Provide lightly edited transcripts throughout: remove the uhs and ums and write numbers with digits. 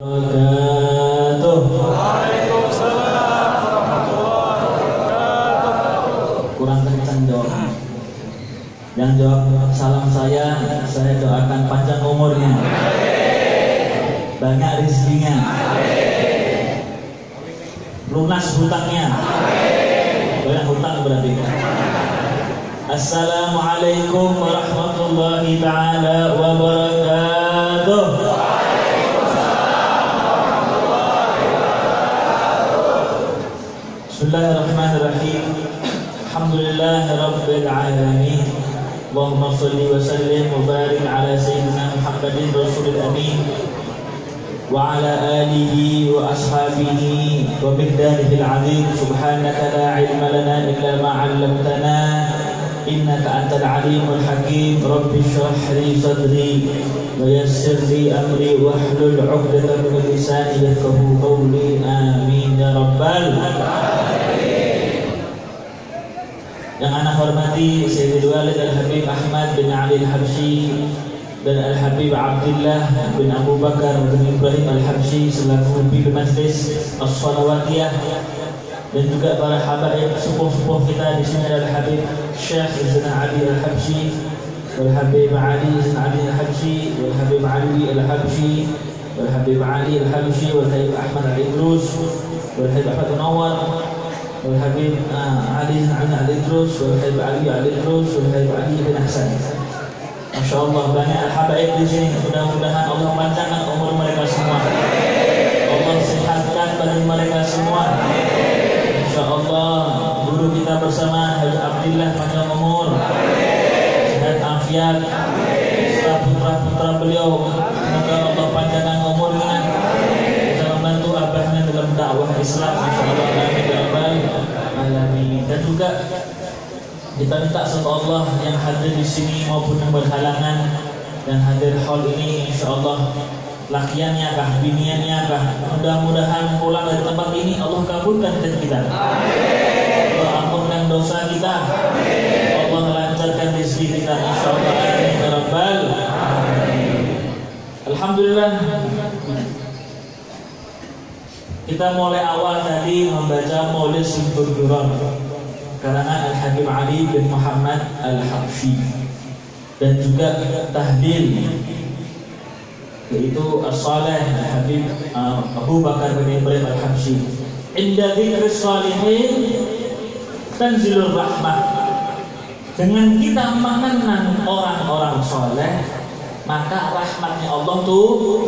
Waalaikumsalam warahmatullahi wabarakatuh. Kurang kencang jawab. Yang jawab salam saya doakan panjang umurnya, banyak rezekinya, lunas hutangnya, banyak hutang berarti. Assalamualaikum warahmatullahi taala wabarakatuh. Bismillahirrahmanirrahim. Alhamdulillahirabbil alamin. Allahumma shalli wa sallim wa barik ala sayyidina Muhammadin rasulil amin wa ala alihi wa ashabihi wa miqdarihi al-azim. Subhanaka la ilma lana illa ma 'allamtana innaka antal alimul hakim. Rabbi shrah li sadri wa yassir li amri wahlul 'uqdatam min lisani yafqahu qawli. Amin ya rabbal alamin. Yang anak hormati Sayyidul Walid Al-Habib Ahmad bin Ali Al-Habsyi dan Al-Habib Abdullah bin Abu Bakar bin Ibrahim Al-Habsyi selaku pimpinan Majlis As-Salawatiyah, dan juga para habaib sepuh-sepuh kita di sini ada Al-Habib Syekh Zainal Ali Al-Habsyi, Al-Habib Ali Zainal Ali Al-Habsyi, Al-Habib Ali Al-Habsyi, Al-Habib Ali Al-Habsyi, Al-Habib Ahmad Al-Idrus, Al-Habib Ahmad Munawwar, Al-Habib Ali Al-Idrus, Al-Habib Ali Al-Idrus, Al-Habib Ali bin Hasan. Masya Allah, banyak al-habaib di sini. Mudah-mudahan Allah panjangkan umur mereka semua, Allah sehatkan badan mereka semua. Insya Allah guru kita bersama Habib Abdullah panjang umur, sehat afiat, serta putra-putra beliau semoga Allah panjangkan umurnya, bisa membantu abahnya dalam dakwah Islam. Insya Allah, amin ya rabbal alamin. Dan juga kita minta sama Allah yang hadir di sini maupun yang berhalangan dan hadir hall ini, insya Allah lakiannya kah, biniannya kah, mudah-mudahan pulang dari tempat ini Allah kabulkan hajat kita, Allah ampunkan dosa kita, Allah lancarkan rezeki kita, insya Allah, amin ya rabbal alamin. Alhamdulillah, kita mulai awal tadi membaca Maulid Simpul Duran karangan Al-Habib Ali bin Muhammad Al-Habsyi, dan juga tahlil yaitu As-Salih Al-Habib Abu Bakar bin Ibrahim Al-Habsyi. Inda dzikris shalihin tanzilur rahmah. Dengan kita mengenang orang-orang soleh, maka rahmatnya Allah tuh.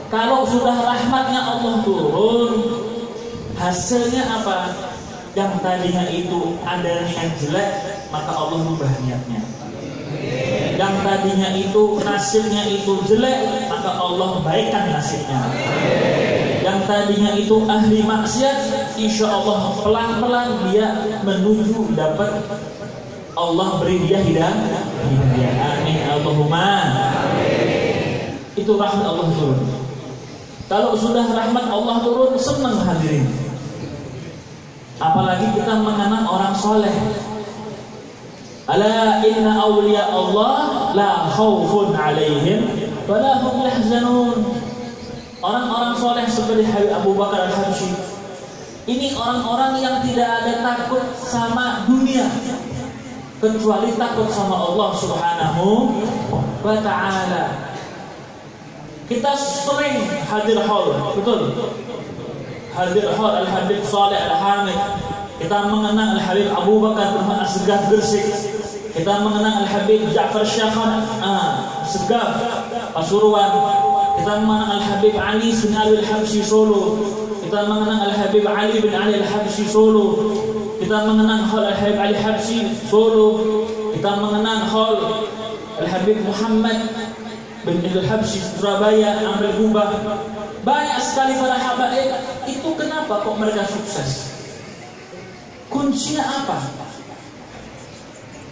Kalau sudah rahmatnya Allah turun, hasilnya apa? Yang tadinya itu ada niat jelek, maka Allah ubah niatnya. Yang tadinya itu nasibnya itu jelek, maka Allah baikkan nasibnya. Yang tadinya itu ahli maksiat, insya Allah pelan-pelan dia menuju dapat Allah beri dia hidayah. Amin Allahumma. Itu rahmat Allah turun. Kalau sudah rahmat Allah turun, senang hadirin. Apalagi kita mengenang orang soleh. Ala inna awliya Allah la khawfun alaihim wa la hum yahzanun. Orang-orang soleh seperti Habib Abu Bakar Al-Habsyi, ini orang-orang yang tidak ada takut sama dunia, kecuali takut sama Allah Subhanahu wa ta'ala. Kita sering hadir hall, betul? Hadir hall Al-Habib Saleh Al-Hamid. Kita mengenang Al-Habib Abu Bakar bin Asgaf Gresik. Kita mengenang Al-Habib Ja'far Syakhan Segaf Pasuruan. Kita mengenang Al-Habib Ali bin Ali Al-Habsyi Solo. Kita mengenang Al-Habib Ali bin Ali Al-Habsyi Solo. Kita mengenang hall Al-Habib Ali Habsyi Solo. Kita mengenang hall Al-Habib Muhammad bin Al-Habsyi Surabaya, Ambil Gubah. Banyak sekali para habaib. Itu kenapa kok mereka sukses? Kuncinya apa?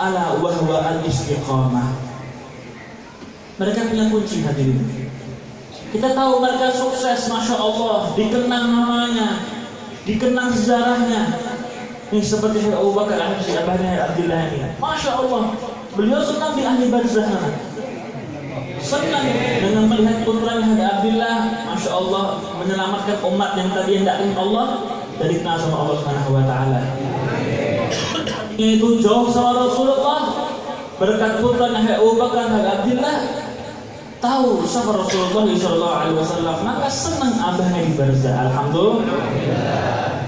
Ala wahwa al-istiqamah. Mereka punya kunci, hadirin. Kita tahu mereka sukses, Masya Allah, dikenang namanya, dikenang sejarahnya. Ini seperti Abu Bakar Al-Habsyi, abahnya Abdullah ini. Masya Allah, beliau senang di ahli barzah. senang dengan melihat putranya Habib Abdillah, masya Allah, menyelamatkan umat yang tadi hendak dengan Allah dari kenal sama Allah Subhanahu Wa Taala. Itu jauh sama Rasulullah, berkat putranya Habib Abu Bakar Habib Abdillah tahu sama Rasulullah Sallallahu Alaihi Wasallam, maka senang abahnya di barzah. Alhamdulillah.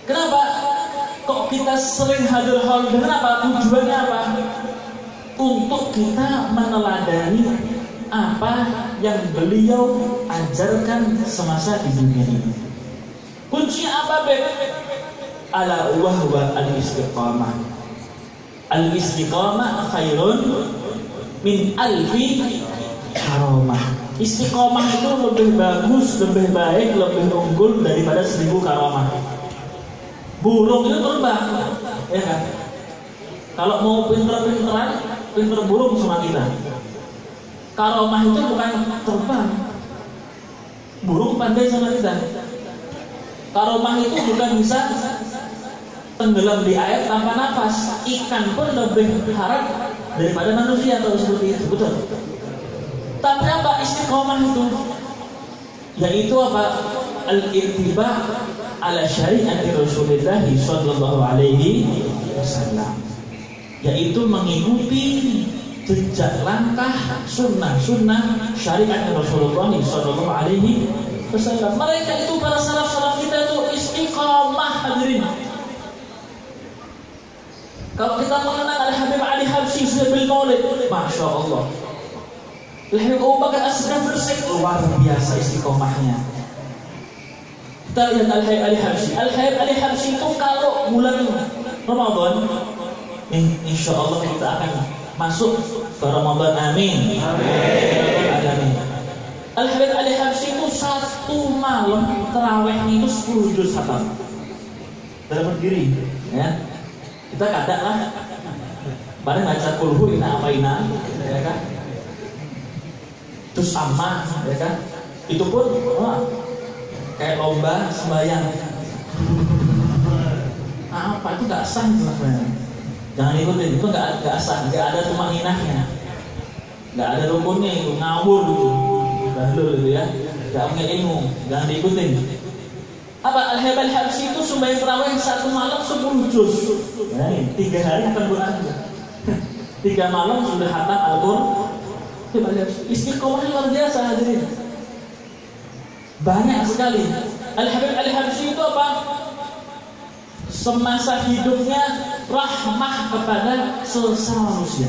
Kenapa? Kok kita sering hadir hal dengan apa? Tujuannya apa? Untuk kita meneladani apa yang beliau ajarkan semasa di dunia ini. Kuncinya apa, Beb? Ala wahwa al-istiqamah. Al-istiqamah khairun min alfi karamah. Istiqamah itu lebih bagus, lebih baik, lebih unggul daripada 1000 karamah. Burung itu terbang, ya kan? Kalau mau pinter-pinteran, pinter burung sama kita. Karamah itu bukan terbang. Burung pandai sama kita. Karamah itu bukan bisa tenggelam di air tanpa nafas. Ikan pun lebih harap daripada manusia kalau seperti itu, betul. Tapi apa istiqomah itu? Yaitu apa? Al-ittiba' ala syari'ati Rasulullah sallallahu alaihi wasallam. Yaitu mengikuti jejak langkah sunnah-sunnah syariat Rasulullah sallallahu alaihi wasallam. Mereka itu para salaf-salaf kita itu istiqomah, hadirin. Kalau kita mengenal Al-Habib Ali Habsyi Sabil Maulid, masya Allah. Al-Habib Abu Bakar As-Siddiq bersih, luar biasa istiqomahnya. Kita lihat Al-Habib Ali Habsyi. Al-Habib Ali Habsyi itu kalau bulan Ramadan, insya Allah kita akan masuk ke Ramadan, amin. Amin. Al-Habib Ali Habsyi itu satu malam terawihnya itu 10 juz khatam. Dalam berdiri, ya. Kita kadang lah, bareng baca kulhu ina amaina, ya kan? Terus amma, ya kan? Itu pun kayak lomba sembahyang. Apa itu nggak sah sebenarnya? Jangan ikutin, itu nggak sah, nggak ada tumaninahnya, nggak ada rukunnya, itu ngawur gitu, bahlul gitu ya, nggak punya ilmu, jangan diikutin. Apa Al-Habib Ali Habsyi itu sembahyang tarawih satu malam 10 juz. Ya, 3 hari akan bulan. 3 malam sudah khatam Al-Qur'an. Istiqomah luar biasa, hadirin. Banyak sekali. Al-Habib Ali Habsyi itu apa? Semasa hidupnya rahmah kepada sesama manusia.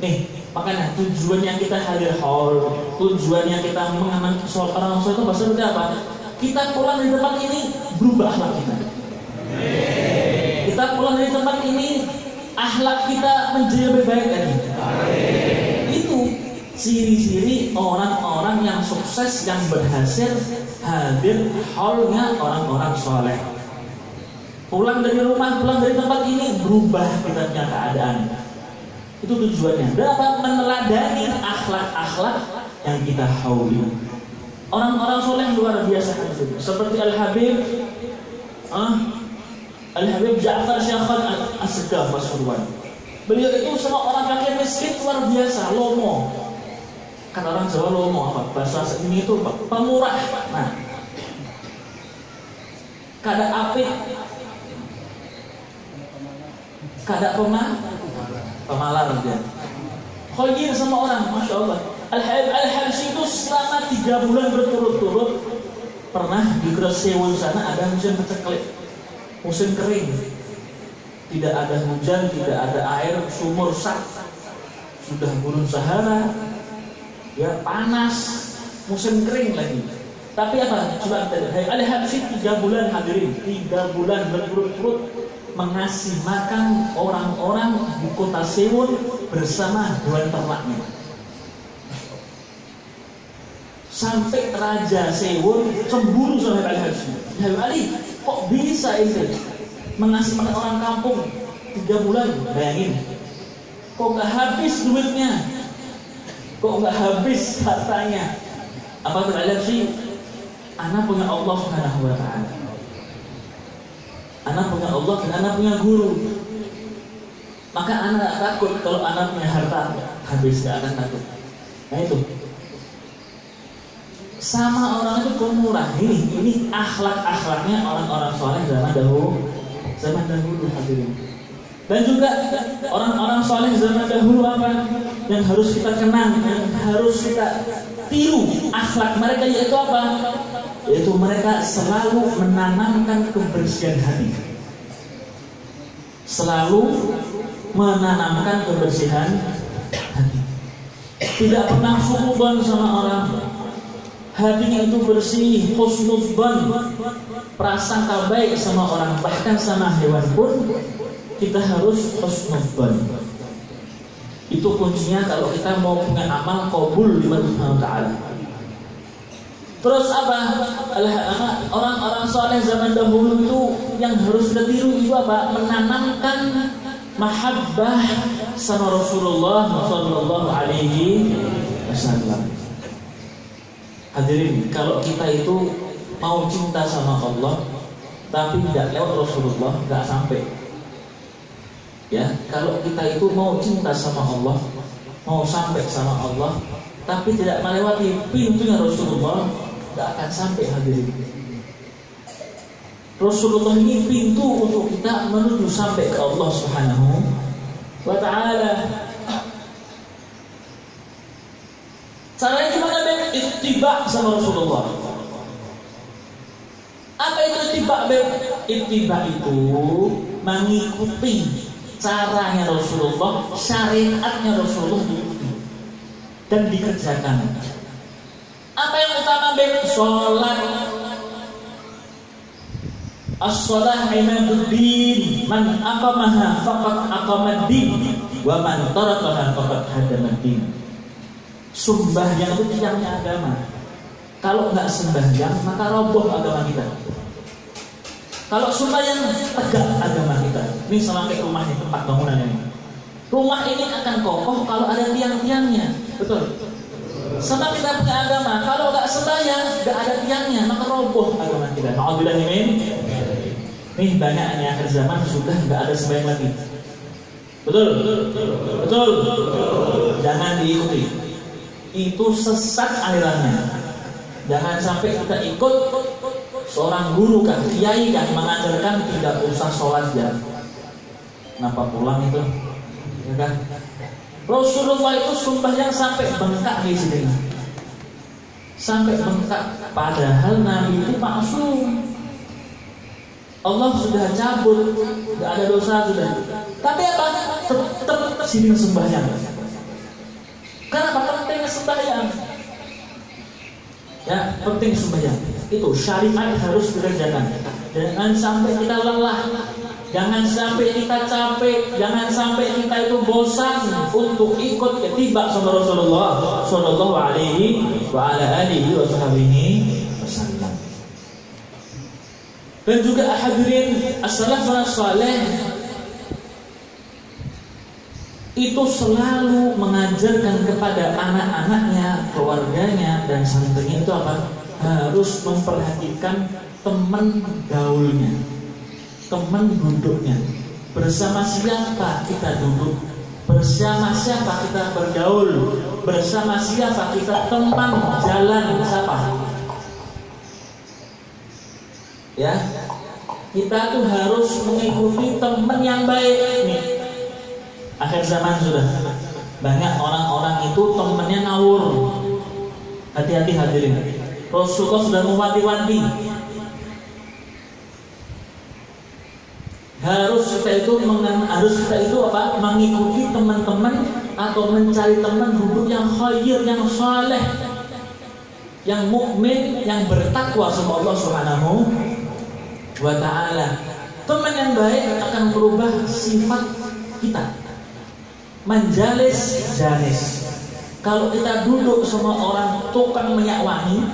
Nih, makanya tujuannya kita hadir haul, tujuannya kita mengaman orang soleh itu maksudnya apa? Kita pulang dari tempat ini berubah akhlak kita. Kita pulang dari tempat ini akhlak kita menjadi lebih baik lagi. Itu ciri-ciri orang-orang yang sukses, yang berhasil hadir haulnya orang-orang soleh. Pulang dari rumah, pulang dari tempat ini berubah kita punya keadaan. Itu tujuannya. Dapat meneladani akhlak-akhlak yang kita hauli. Orang-orang soleh luar biasa itu. Seperti Al-Habib Ja'far Syakhan As-Segaf Pasuruan. Beliau itu sama orang fakir miskin luar biasa, lomo. Kan orang Jawa lomo apa? Bahasa ini itu pemurah. Nah, kada apik, kada pemalar dia. Khoyir sama orang, masya Allah. Al-Habib Ali Habsyi itu selama 3 bulan berturut-turut pernah di Gresewon sana ada musim peceklik, musim kering, tidak ada hujan, tidak ada air, sumur sak, sudah gurun Sahara, ya panas, musim kering lagi. Tapi apa? Coba Habib Ali Habsyi 3 bulan hadirin, 3 bulan berturut-turut mengasih makan orang-orang di kota Sewon bersama hewan ternaknya. Sampai Raja Sewon cemburu sama Habib Ali Habsyi. Habib Ali, kok bisa ini mengasih makan orang kampung 3 bulan? Bayangin, kok nggak habis duitnya, kok nggak habis hartanya? Apa Habib Ali Habsyi? Anak punya Allah Subhanahu wa Ta'ala. Anak punya Allah dan anak punya guru. Maka anak takut kalau anak punya harta habis, nggak akan takut. Nah itu sama orang itu pemurah. Ini akhlaknya orang-orang soleh zaman dahulu hadirin. Dan juga orang-orang soleh zaman dahulu apa yang harus kita kenang, yang harus kita tiru akhlak mereka, yaitu apa? Yaitu mereka selalu menanamkan kebersihan hati. Selalu menanamkan kebersihan hati. Tidak pernah suudzon sama orang. Hatinya itu bersih, husnudzon, prasangka baik sama orang, bahkan sama hewan pun kita harus husnudzon. Itu kuncinya kalau kita mau punya amal qabul di Allah Ta'ala. Terus apa? Orang-orang soleh zaman dahulu itu yang harus kita tiru itu apa? Menanamkan mahabbah sama Rasulullah Sallallahu Alaihi Wasallam. Hadirin, kalau kita itu mau cinta sama Allah tapi tidak lewat Rasulullah, nggak sampai. Ya, kalau kita itu mau cinta sama Allah, mau sampai sama Allah, tapi tidak melewati pintunya Rasulullah, nggak akan sampai. Hadirin, Rasulullah ini pintu untuk kita menuju sampai ke Allah Subhanahu wa Ta'ala. Caranya gimana? Ittiba sama Rasulullah. Apa itu ittiba? Ittiba itu mengikuti caranya Rasulullah, syariatnya Rasulullah diikuti dan dikerjakan. Apa yang utama? Sholat. As-shalah imaduddin, man aqamaha faqad aqamaddin, wa man tarakaha faqad hadamaddin. Sembahyang itu tiangnya agama. Kalau nggak sembahyang maka roboh agama kita. Kalau sembahyang tegak agama kita. Ini sama kayak rumah ini, tempat bangunan ini. Rumah ini akan kokoh kalau ada tiang-tiangnya. Betul. Sama kita punya agama. Kalau nggak sembahyang, nggak ada tiangnya, maka roboh agama kita. Alhamdulillah ini. Nih banyaknya akhir zaman sudah nggak ada sembahyang lagi. Betul. Jangan diikuti. Itu sesat alirannya. Jangan sampai kita ikut seorang guru kan, kiai kan mengajarkan tidak usah sholat ya. Kenapa pulang itu? Ya kan? Rasulullah itu sembahyang sampai bengkak di sini. Sampai bengkak. Padahal Nabi itu maksum. Allah sudah cabut, tidak ada dosa sudah. Tapi apa? Tetap sini sembahyang. Kenapa penting sembahyang? Ya, penting sembahyang. Itu syariat harus dikerjakan. Jangan sampai kita lelah, jangan sampai kita capek, jangan sampai kita itu bosan untuk ikut ittiba sama Rasulullah Sallallahu Alaihi Wasallam. Dan juga hadirin, as-salafun salih itu selalu mengajarkan kepada anak-anaknya, keluarganya, dan santrinya itu apa? Harus memperhatikan teman gaulnya, teman duduknya. Bersama siapa kita duduk, bersama siapa kita bergaul, bersama siapa kita teman jalan siapa. Ya, kita tuh harus mengikuti teman yang baik nih. Akhir zaman sudah banyak orang-orang itu temannya ngawur. Hati-hati hadirin. Rasulullah sudah mewanti-wanti. Harus kita itu apa? Mengikuti teman-teman atau mencari teman duduk yang khair, yang saleh, yang mukmin, yang bertakwa sama Allah Subhanahu wa Ta'ala. Teman yang baik akan berubah sifat kita. Menjalis janis. Kalau kita duduk sama orang tukang minyak wangi,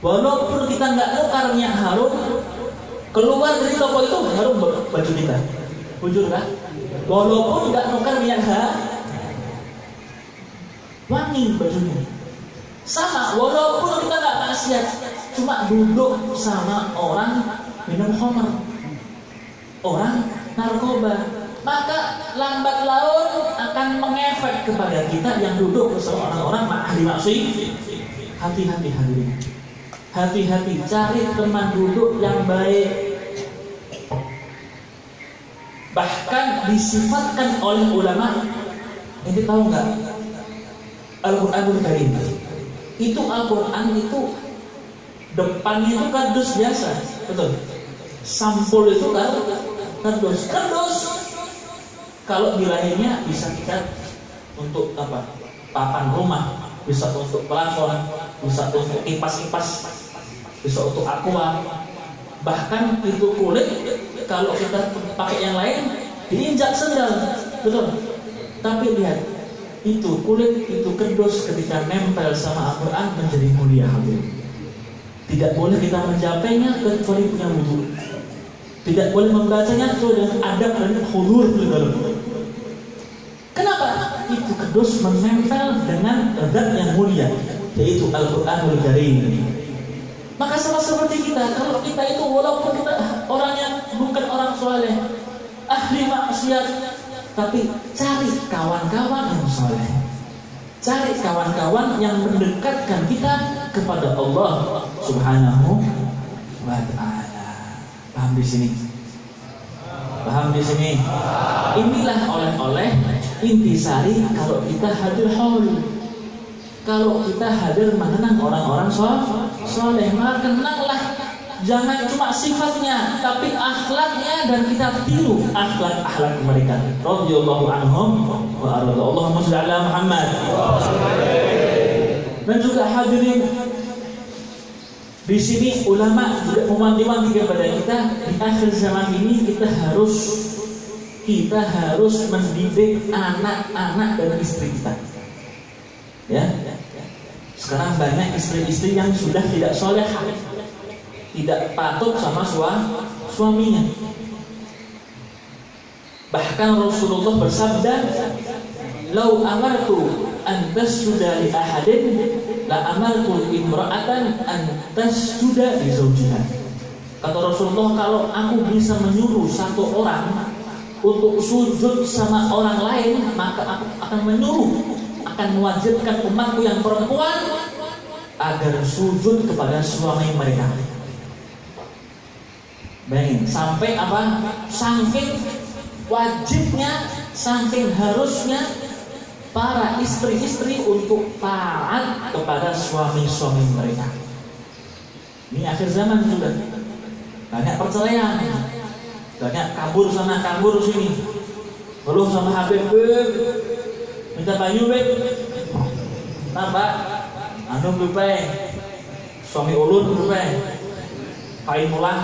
walaupun kita nggak nukar minyak harum, keluar dari toko itu harum baju kita. Jujur kan? Walaupun nggak nukar minyak wangi bajunya. Sama, walaupun kita nggak maksiat, cuma duduk sama orang minum khamar, orang narkoba, maka lambat laun akan mengefek kepada kita yang duduk bersama orang-orang ahli maksiat. Hati-hati hadirin. Hati-hati, cari teman duduk yang baik. Bahkan disifatkan oleh ulama, ini tahu nggak? Al-Quranul Karim. Itu Al-Quran itu depannya itu kardus biasa, betul. Sampul itu kan kardus. Kalau bilahnya bisa kita untuk apa? Papan rumah, bisa untuk plafon, bisa untuk kipas-kipas, bisa untuk aqua. Bahkan itu kulit kalau kita pakai yang lain diinjak sendal, betul. Tapi lihat, itu kulit, itu kardus ketika nempel sama Al-Quran menjadi mulia. Tidak boleh kita mencapainya kecuali punya wudu. Tidak boleh membacanya kecuali dengan adab dan hudur di dalam. Kenapa? Itu kardus menempel dengan zat yang mulia, yaitu Al-Quranul Karim. Maka sama seperti kita, kalau kita itu walaupun kita orang yang bukan orang soleh, ahli maksiat, tapi cari kawan-kawan yang soleh, cari kawan-kawan yang mendekatkan kita kepada Allah Subhanahu wa Ta'ala. Paham di sini? Paham di sini? Inilah oleh-oleh intisari kalau kita hadir haul. Kalau kita hadir mengenang orang-orang soleh, maka kenanglah, jangan cuma sifatnya, tapi akhlaknya, dan kita tiru akhlak mereka. Radhiyallahu anhum wa arda. Allahumma shalli ala Muhammad. Dan juga hadirin, di sini ulama juga mewanti-wanti kepada kita, di akhir zaman ini kita harus mendidik anak-anak dan istri kita. Ya, sekarang banyak istri-istri yang sudah tidak soleh, tidak patuh sama suaminya. Bahkan Rasulullah bersabda, "Lau amartu an tasjuda li ahadin, la amartu imra'atan an tasjuda li zawjiha." Kata Rasulullah, kalau aku bisa menyuruh satu orang untuk sujud sama orang lain, maka aku akan mewajibkan umatku yang perempuan agar sujud kepada suami mereka. Bayangin, sampai apa? Saking wajibnya, saking harusnya para istri-istri untuk taat kepada suami-suami mereka. Ini akhir zaman juga. Banyak perceraian, banyak kabur sana kabur sini. Belum sama Habib, minta banyu beb, nambah, anu bepe, suami ulun bepe, paling mulang.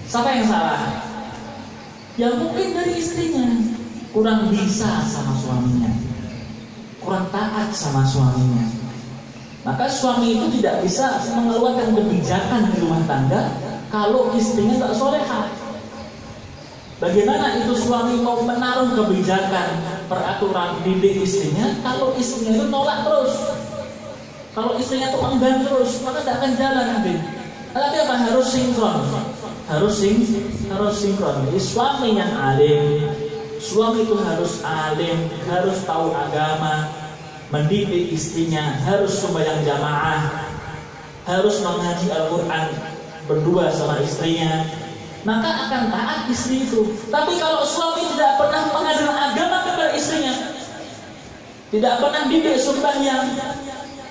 Siapa yang salah? Ya mungkin dari istrinya, kurang bisa sama suaminya, kurang taat sama suaminya. Maka suami itu tidak bisa mengeluarkan kebijakan di rumah tangga kalau istrinya tak solehah. Bagaimana itu suami mau menaruh kebijakan, peraturan didik istrinya kalau istrinya itu nolak terus, kalau istrinya itu enggan terus, maka tidak akan jalan nanti. Tapi apa? Harus sinkron, harus sinkron. Jadi suami yang alim, suami itu harus alim, harus tahu agama, mendidik istrinya, harus sembahyang jamaah, harus mengaji Al-Quran berdua sama istrinya, maka akan taat istri itu. Tapi kalau suami tidak pernah mengajarkan agama kepada istrinya, tidak pernah didik sembahyang,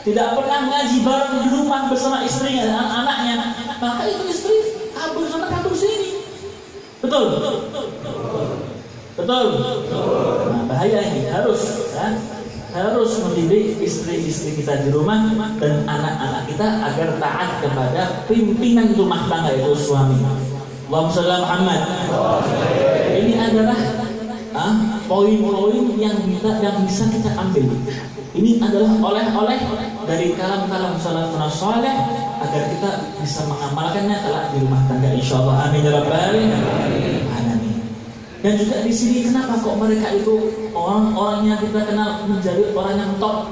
tidak pernah ngaji bareng di rumah bersama istrinya dan anak-anaknya, maka itu istri kabur sana kabur sini. Betul? Nah, bahaya ini. Harus mendidik istri-istri kita di rumah dan anak-anak kita agar taat kepada pimpinan rumah tangga, yaitu suami. Allahumma shalli ala Muhammad. Ini adalah poin-poin yang bisa kita ambil. Ini adalah oleh-oleh dari kalam-kalam salafun saleh agar kita bisa mengamalkannya kelak di rumah tangga insyaallah. Amin ya rabbal alamin. Dan juga di sini kenapa kok mereka itu orang-orang yang kita kenal menjadi orang yang top,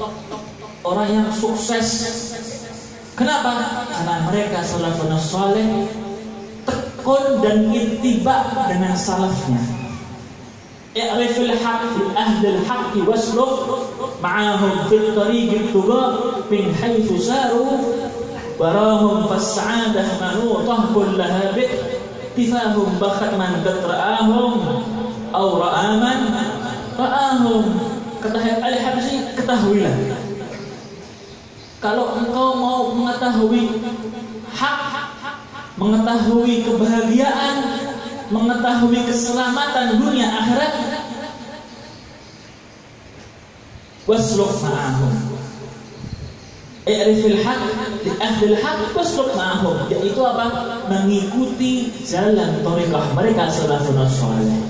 orang yang sukses. Kenapa? Karena mereka salafun saleh tekun dan ittiba dengan salafnya. I'rifil haqqi ahlul haqqi wasluk ma'ahum fit tariqit tuqa min haitsu saru warahum fas'adah manutah kullaha bi tifahum bakhat man qatra'ahum aw ra'aman ra'ahum. Kata Al-Habsyi, ketahuilah, kalau engkau mau mengetahui hak, mengetahui kebahagiaan, mengetahui keselamatan dunia akhirat, wasluk ma'ahum, i'rifil haq li ahlil haq wasluk ma'ahum, yaitu apa? Mengikuti jalan thariqah mereka salafun saleh.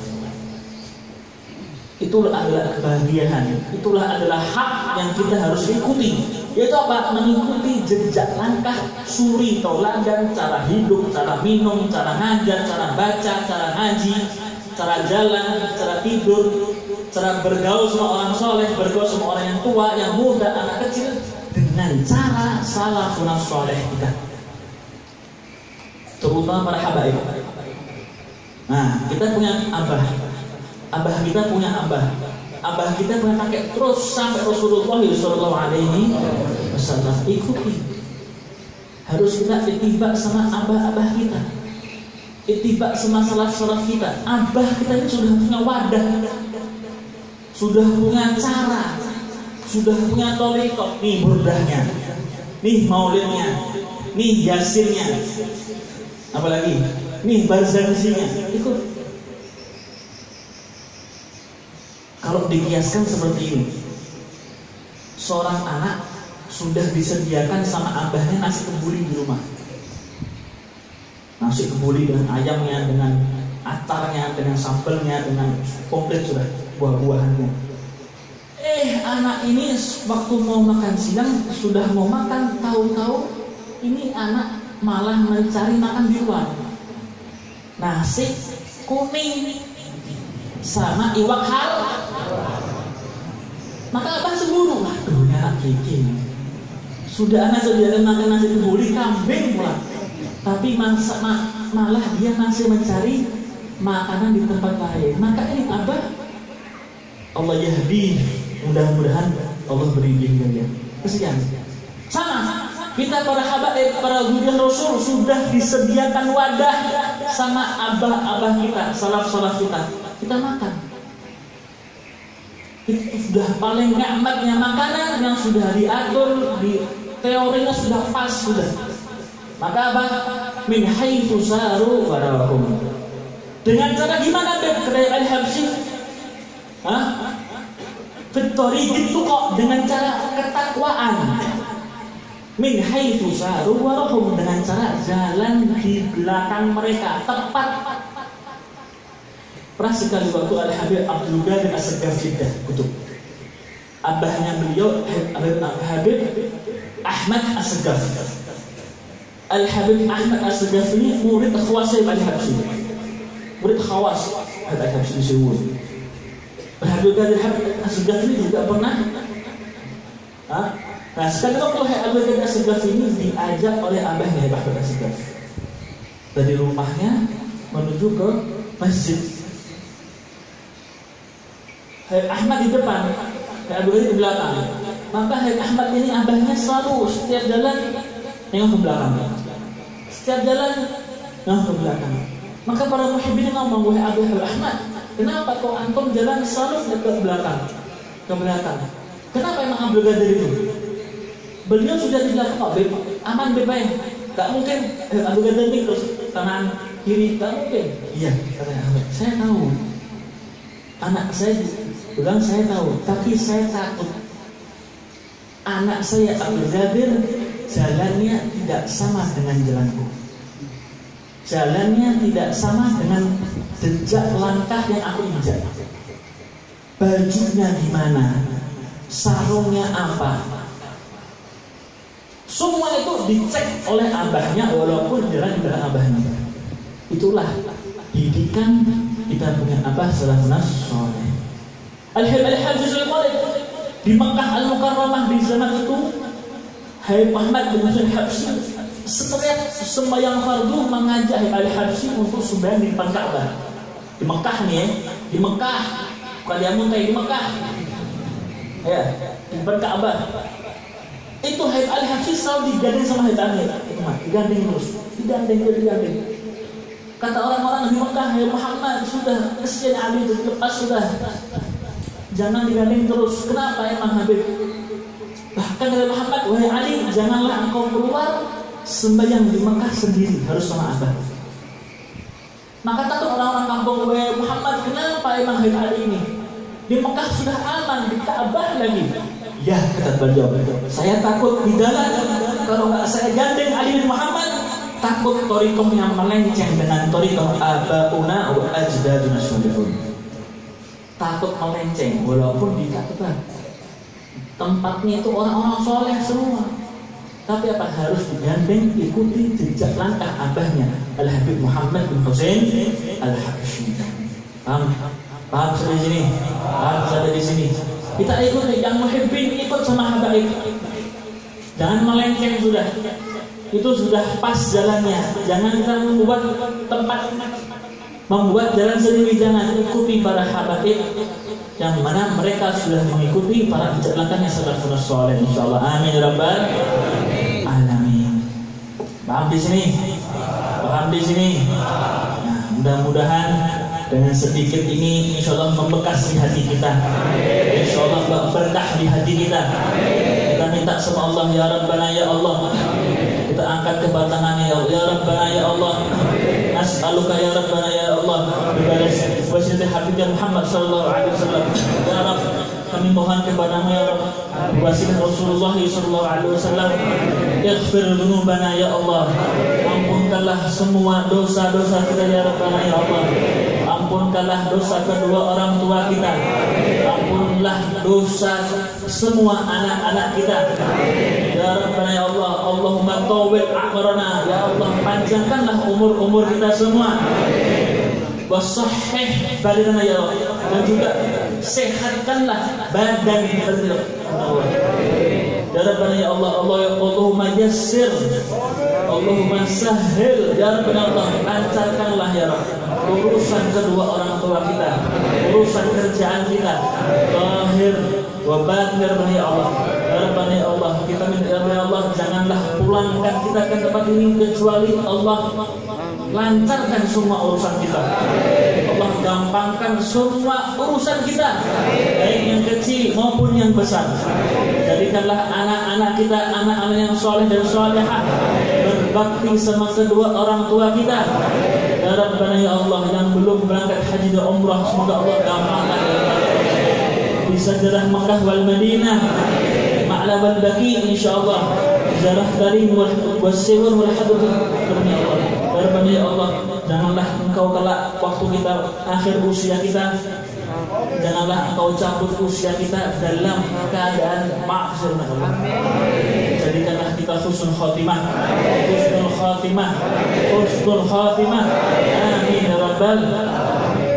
Itulah adalah kebahagiaan, itulah adalah hak yang kita harus ikuti, yaitu apa? Mengikuti jejak langkah suri tauladan, cara hidup, cara minum, cara ngajar, cara baca, cara ngaji, cara jalan, cara tidur, cara bergaul sama orang soleh, bergaul sama orang yang tua, yang muda, anak kecil, dengan cara salafun soleh kita, terutama para habaib. Nah, kita punya abah kita punya abah kita punya kakek, terus sampai Rasulullah Sallallahu Alaihi Wasallam. Ikuti, harus kita ittiba sama abah kita, ittiba sama salaf kita. Abah kita ini sudah punya wadah, sudah punya cara, sudah punya thariqah. Nih burdahnya, nih maulidnya, nih yasinnya, apalagi nih barzansinya. Ikut. Kalau dikiaskan seperti ini, seorang anak sudah disediakan sama abahnya nasi kebuli di rumah, nasi kebuli dengan ayamnya, dengan atarnya, dengan sambelnya, dengan komplit sudah buah-buahannya. Anak ini waktu mau makan siang sudah mau makan, tahu-tahu ini anak malah mencari makan di luar, nasi kuning sama iwak hal. Maka abah cemburu, waduh ya kiki, sudah anak sediakan makan nasi kebuli kambing pula, tapi malah dia masih mencari makanan di tempat lain. Maka ini abah, Allah yahdi, mudah-mudahan Allah beri bimbingan. Kesian. Sama kita para habaib, para zuriyah Rasul sudah disediakan wadah sama abah-abah kita, salaf-salaf kita. Kita makan. Itu sudah paling nikmatnya makanan yang sudah diatur, di teorinya sudah pas sudah. Maka apa? Min haitsu saru warahum. Dengan cara gimana Beb? Kedai Al-Habsyi. Fitori itu kok dengan cara ketakwaan. Min haitsu saru warahum, dengan cara jalan di belakang mereka tepat. Pernah sekali waktu Al-Habib Abdul Qadir As-Sagaf Jeddah kutub, abahnya beliau Habib Ahmad As-Sagaf. Al-Habib Ahmad As-Sagaf ini murid khawas Al-Habsyi, murid khawas Al-Habsyi di Sewul. Abdul Qadir As-Sagaf ini juga pernah. Nah sekali waktu Abdul Qadir As-Sagaf ini diajak oleh abahnya Habib As-Sagaf dari rumahnya menuju ke masjid. Habib Ahmad di depan, Habib Qadir di belakang. Maka Habib Ahmad ini abahnya selalu setiap jalan nengok ke belakang, setiap jalan nengok ke belakang. Maka para muhibbin ngomong, wahai Habib Ahmad, kenapa kok antum jalan selalu ke belakang, ke belakang? Kenapa emang Abdul Qadir itu? Beliau sudah di belakang kok, aman bebas. Gak mungkin Abdul Qadir ini terus kanan kiri, gak mungkin. Iya, kata Ahmad, saya tahu. Anak saya bilang saya tahu, tapi saya takut anak saya Abdul Qadir jalannya tidak sama dengan jalanku, jalannya tidak sama dengan jejak langkah yang aku injak. Bajunya gimana, sarungnya apa, semua itu dicek oleh abahnya walaupun jalan di belakang abahnya. Itulah didikan kita punya abah salafun saleh. Al-Habsyi di Mekah Al-Mukarramah di zaman itu, Habib Ahmad bin Habsyi setiap sembahyang fardu mengajak Al-Habsyi untuk sembahyang di depan Ka'bah. Di Mekah nih ya, di Mekah. Bukan di Amuntai, di Mekah. Ya, di depan Ka'bah. Itu Habib Al-Habsyi selalu digandeng sama Habib Amir. Digandeng terus, digandeng. Kata orang-orang di Mekah, ya Muhammad sudah, kesian Ali itu lepas sudah. Jangan digandeng terus. Kenapa emang Habib? Bahkan kata Muhammad, wahai Ali, janganlah engkau keluar sembahyang di Mekah sendiri, harus sama abah. Maka takut orang-orang kampung, wahai Muhammad, kenapa emang Habib Ali ini? Di Mekah sudah aman, di Ka'bah lagi. Ya, kata beliau, saya takut di jalan kalau nggak saya gandeng Ali bin Muhammad, takut thariqahnya melenceng dengan thariqah abauna wa ajdaduna sholihun. Takut melenceng walaupun di Ka'bah. Tempatnya itu orang-orang soleh semua. Tapi apa harus digandeng ikuti jejak langkah abahnya Al-Habib Muhammad bin Husain Al-Habsyi. Paham sampai di sini? Paham sampai di sini? Kita ikut yang muhibbin, ikut sama habaib. Jangan melenceng sudah. Itu sudah pas jalannya. Jangan kita membuat jalan sendiri. Jangan ikuti para habaib yang mana mereka sudah mengikuti para jejak langkahnya salafus saleh. Insyaallah. Amin rabbal alamin. Paham di sini? Paham di sini? Nah, mudah-mudahan dengan sedikit ini insyaallah membekas di hati kita. Insyaallah berkah di hati kita. Kita minta sama Allah, ya Rabbana ya Allah. Kita angkat kebatangannya ya Rabbana ya Allah. As'aluka ya Rabbana ya Allah bibalas wasilati Habibina Muhammad sallallahu alaihi wasallam. Ya Rabb, kami mohon kepadamu ya Rabb wasilah Rasulullah sallallahu alaihi wasallam. Ighfir dzunubana ya Allah. Ampunkanlah semua dosa-dosa kita ya Rabbana ya Allah. Ampunkanlah dosa kedua orang tua kita. Ampunlah dosa semua anak-anak kita. Ya Rabbana ya Allah. Allahumma tawwil a'marana. Ya Allah, panjangkanlah umur-umur kita semua. Wasahih badanana ya Allah. Dan juga sehatkanlah badan kita. Ya Rabbana ya Allah. Allahumma yassir. Allahumma sahil. Ya Rabbana Allah, lancarkanlah ya Rabb urusan kedua orang tua kita, urusan kerjaan kita, zahir wa batin ya Allah. Ya Rabbana ya Allah, kita minta ya Allah, janganlah pulangkan kita ke tempat ini kecuali Allah lancarkan semua urusan kita. Allah gampangkan semua urusan kita, baik yang kecil maupun yang besar. Jadikanlah anak-anak kita anak-anak yang soleh dan solehah, berbakti sama kedua orang tua kita. Ya Rabbana ya Allah, yang belum berangkat haji dan umrah, semoga Allah gampangkan bisa jarah Makkah wal Madinah ma'la wal baqi insyaallah. Jarah karim wal siwar wal hadud. Ya Rabbana ya Allah, janganlah engkau kelak waktu kita akhir usia kita, janganlah engkau cabut usia kita dalam keadaan maksir. Jadikanlah kita husnul khatimah, husnul khatimah, husnul khatimah. Amin ya rabbal.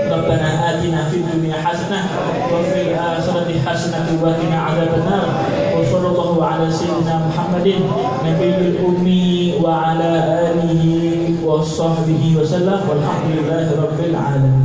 Rabbana atina fid dunya hasanah wa fil akhirati hasanah wa qina adzabannar. Wa sallallahu ala sayyidina Muhammadin nabiyil ummi wa ala alihi wa sahbihi wa sallam. Walhamdulillahi rabbil alamin.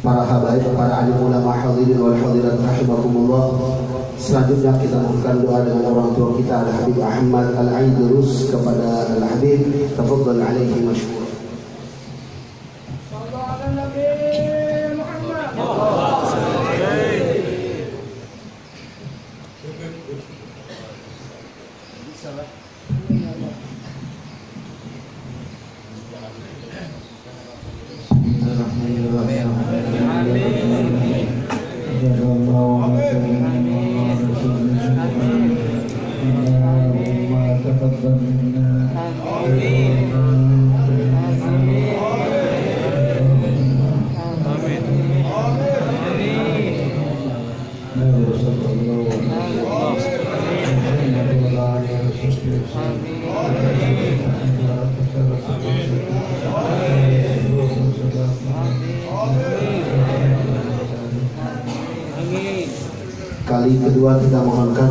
Para habaib, para alim ulama hadirin wal hadirat rahimakumullah. Selanjutnya kita lakukan doa dengan orang tua kita Al-Habib Ahmad Al-Aidrus kepada Al-Habib. Tafadhal alaihi mashkur. Kali kedua kita mohonkan